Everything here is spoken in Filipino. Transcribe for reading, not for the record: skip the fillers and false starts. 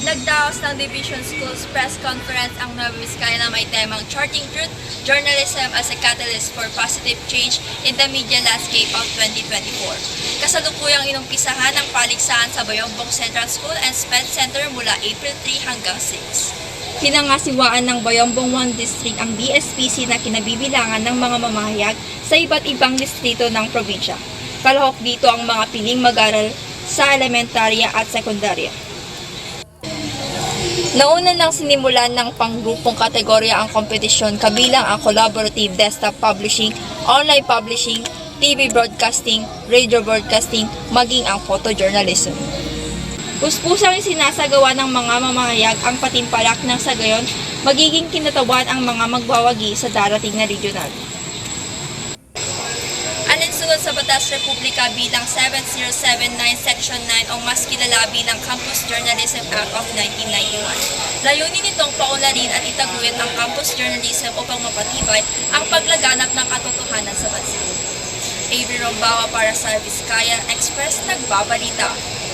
Nagdaos ng Division Schools press conference ang Nueva Vizcaya na may temang Charting Truth, Journalism as a Catalyst for Positive Change in the Media Landscape of 2024. Kasalukuyang inumpisahan ang paligsahan sa Bayombong Central School and Sped Center mula April 3 hanggang 6. Pinangasiwaan ng Bayombong 1 District ang DSPC na kinabibilangan ng mga mamahayag sa iba't ibang distrito ng probinsya. Kalahok dito ang mga piling mag-aral sa elementarya at sekundarya. Nauna nang sinimulan ng panggrupong kategorya ang kompetisyon kabilang ang collaborative desktop publishing, online publishing, TV broadcasting, radio broadcasting, maging ang photojournalism. Puspusang sinasagawa ng mga mamahayag ang patimpalak ng sa gayon magiging kinatawan ang mga magwawagi sa darating na regional. Alinsunod sa Batas Republika bilang 7079 Section 9 o mas kilala bilang Campus Journalism Act of 1991. Layunin nitong paunlarin at itaguyod ang campus journalism upang mapatibay ang paglaganap ng katotohanan sa bansa. Avery Rombawa para sa Vizcaya Express, nagbabalita.